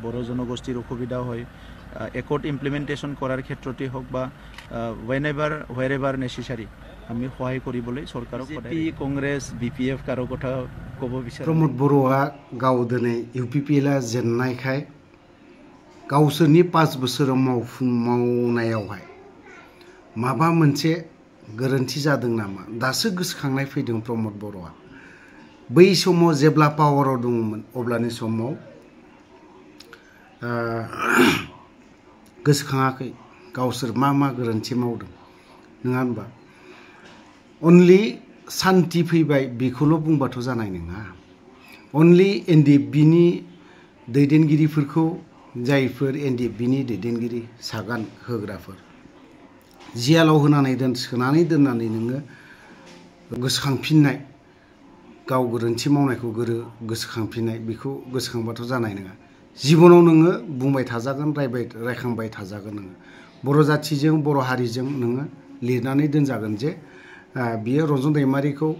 বড় জনগোষ্ঠীৰ অসুবিধা হয় একট ইমপ্লিমেন্টেশন কৰাৰ ক্ষেত্ৰতে হওক বা হোৱেৰ এভাৰ নেচেসাৰী আমি সহায় কৰিবলৈ চৰকাৰক বিজেপি কংগ্ৰেছ বিপিএফ কাৰো কথা ক'ব বিচাৰে प्रमोद बर'आ गाव दिनै इउपिपिएलआ जेननायखाय गावसोरनि 5 बोसोराव मावनायावहाय माबा मोनसे गोरोन्थि जादों नामा दासो गोसोखांनाय फैदों प्रमोद बर'आ बै समाव जेब्ला पावाराव दंमोन अब्लानि समाव गोसोखाङाखै गावसोर मा गोरोन्थि मावदों नङा होनबा अनलि शान्ति फैबाय बेखौल' बुंबाथ' जानाय नङा अनलि एनडिएफबिनि दैदेनगिरिफोरखौ जायफोर एनडिएफबिनि दैदेनगिरि सागान होग्राफोर जियालाव होनानै सोनानै दोननानै नोङो गोसोखांफिननाय गाव गोरोन्थि मावनायखौ गोसोखांफिननाय बेखौ गोसोखांबाथ' जानाय नङा जिबनाव नोङो बुंबाय थाजागोन रायखांबाय थाजागोन नोङो बर' जाथिजों बर' हारिजों नोङो लिरनानै दोनजागोन जे बियो रन्जन दैमारिखौ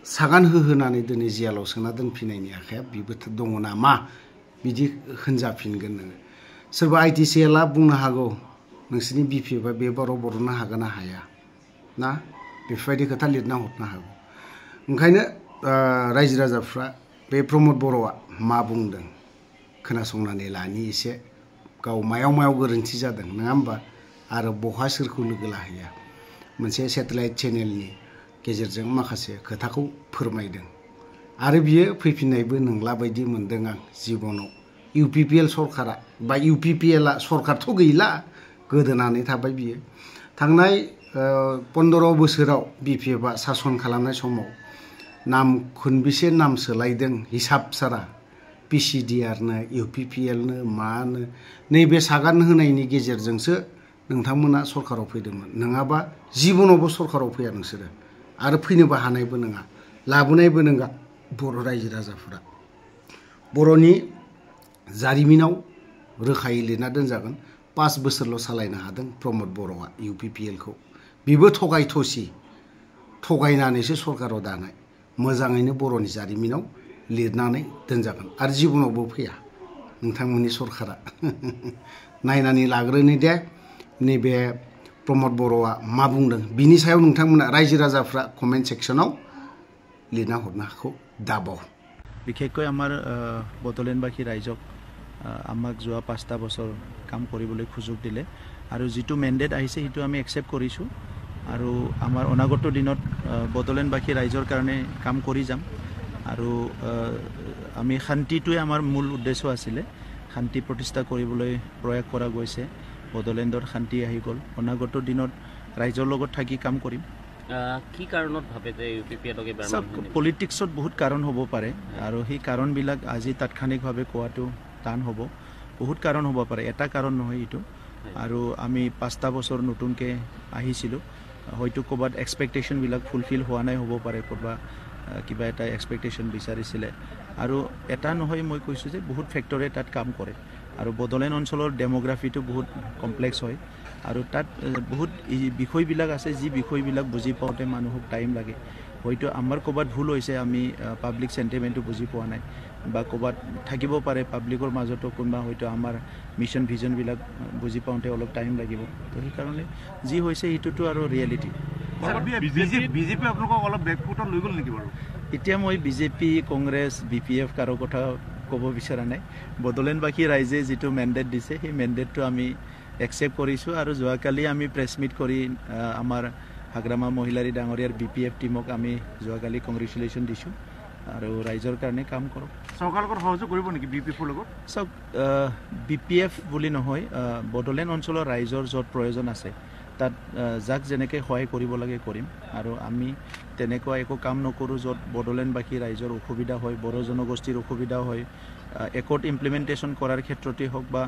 सागान होनानै दिनै जियालाव सोना दोनफिननायनि आखाया बिबो दङ नामा बिदि होनजाफिनगोन नोङो सोरबा आइटिसिएलआ बुंनो हागौ नोंसोरनि बिपिएफआ बे बाराव बर'नो हागोन ना हाया ना बेफोरबायदि खोथा लिरना हरनो हागौ ओंखायनो रायजो राजाफ्रा बे प्रमोद बर'आ मा बुंदों खोनासंनानै लानि एसे गाव मायाव गोरोन्थि जादों नङा होमबा आरो बहा सोरखौ लोगो लाहैया मोनसे सेटेलाइट चेनेलनि गेजेरजों माखासे खोथाखौ फोरमायदों आरो बियो फैफिननायबो नंला बायदि मोनदों आं जिबनाव इउपिपिएल सरकारा बा इउपिपिएलआ सरकारथ' गैला गोदोनानै थाबाय बियो थांनाय 15 बोसोराव बिपिएफआ सासन खालामनाय समाव खनबेसे नाम सोलायदों हिसाब सारा पिसिडिआरनो इउपिपिएलनो मानो नैबे सागान होनायनि गेजेरजोंसो नोंथांमोना सरकाराव फैदोंमोन नङाबा जिबनावबो सरकाराव फैया नोंसोरो आरो फैनोबो हानायबो नङा लाबोनायबो नङा बर' रायजो राजाफोरा बर'नि जारिमिनाव रोखायै लिरना दोनजागोन 5 बोसोरल' सालायनो हादों प्रमोद बर'आ इउपिपिएलखौ बेबो थगायनानैसो सरकाराव दानाय मोजाङैनो बर'नि जारिमिनाव लिरनानै दोनजागोन आरो जिबनावबो फैया नोंथांमोननि सरकारा नायनानै लाग्रोनि दे नैबे प्रमोद बर'आ मा बुंदों बिनि सायाव नोंथांमोना रायजो राजाफ्रा कमेन्ट सेक्सनाव लिरना हरनायखौ दाबाव বিশেষকৈ আমাৰ বড়োলেণ্ডবাসী ৰাইজক আমাক যোৱা 5টা বছৰ কাম কৰিবলৈ সুযোগ দিলে আৰু যিটো মেণ্ডেট আহিছে সেইটো আমি একচেপ্ট কৰিছোঁ আৰু আমাৰ অনাগত দিনত বড়োলেণ্ডবাসী ৰাইজৰ কাৰণে কাম কৰি যাম আৰু আমি শান্তিটোৱে আমাৰ মূল উদ্দেশ্য আছিলে শান্তি প্ৰতিষ্ঠা কৰিবলৈ প্ৰয়াস কৰা গৈছে বড়োলেণ্ডৰ শান্তি আহি গ'ল অনাগত দিনত ৰাইজৰ লগত থাকি কাম কৰিম কি কাৰণত ভাবে যে ইউপিপিএলকে পলিটিক্সত বহুত কাৰণ হ'ব পাৰে আৰু সেই কাৰণবিলাক আজি তাৎক্ষণিকভাৱে কোৱাটো টান হ'ব বহুত কাৰণ হ'ব পাৰে এটা কাৰণ নহয় এইটো আৰু আমি 5টা বছৰ নতুনকৈ আহিছিলোঁ হয়তো ক'ৰবাত এক্সপেক্টেশ্যনবিলাক ফুলফিল হোৱা নাই হ'ব পাৰে ক'ৰবাত কিবা এটা এক্সপেক্টেশ্যন বিচাৰিছিলে আৰু এটা নহয় মই কৈছোঁ যে বহুত ফেক্টৰে তাত কাম কৰে আৰু বড়োলেণ্ড অঞ্চলৰ ডেমোগ্ৰাফিটো বহুত কমপ্লেক্স হয় আৰু তাত বহুত বিষয়বিলাক আছে যি বিষয়বিলাক বুজি পাওঁতে মানুহক টাইম লাগে হয়তো আমাৰ ক'ৰবাত ভুল হৈছে আমি পাব্লিক চেণ্টিমেণ্টটো বুজি পোৱা নাই বা ক'ৰবাত থাকিব পাৰে পাব্লিকৰ মাজতো কোনোবা হয়তো আমাৰ মিছন ভিজনবিলাক বুজি পাওঁতে অলপ টাইম লাগিব তো সেইকাৰণে যি হৈছে সেইটোতো আৰু ৰিয়েলিটি বিজেপি আপোনালোকক অলপ বেকফুটত লৈ গ'ল নেকি বাৰু এতিয়া মই বিজেপি কংগ্ৰেছ বিপিএফ কাৰো কথা ক'ব বিচৰা নাই বড়োলেণ্ডবাসী ৰাইজে যিটো মেণ্ডেট দিছে সেই মেণ্ডেটটো আমি একচেপ্ট কৰিছোঁ আৰু যোৱাকালি আমি প্ৰেছ মিট কৰি আমাৰ হাগ্ৰামা মহিলাৰী ডাঙৰীয়াৰ বিপিএফ টিমক আমি যোৱাকালি কংগ্ৰেচুলেশ্যন দিছোঁ আৰু ৰাইজৰ কাৰণে কাম কৰক চৰকাৰৰ লগত সহযোগ কৰিব নেকি বিপিএফৰ লগত চাওক বিপিএফ বুলি নহয় বড়োলেণ্ড অঞ্চলৰ ৰাইজৰ য'ত প্ৰয়োজন আছে তাত যাক যেনেকৈ সহায় কৰিব লাগে কৰিম আৰু আমি তেনেকুৱা একো কাম নকৰোঁ য'ত বড়োলেণ্ডবাসী ৰাইজৰ অসুবিধা হয় বড়ো জনগোষ্ঠীৰ অসুবিধা হয় একট ইমপ্লিমেন্টেশন কৰাৰ ক্ষেত্ৰতে হওক বা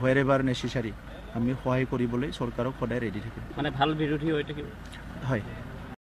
হোৱেৰ এভাৰ নেচেসাৰী আমি সহায় কৰিবলৈ চৰকাৰক সদায় ৰেডি থাকিম মানে ভাল বিৰোধী হৈ থাকিব হয়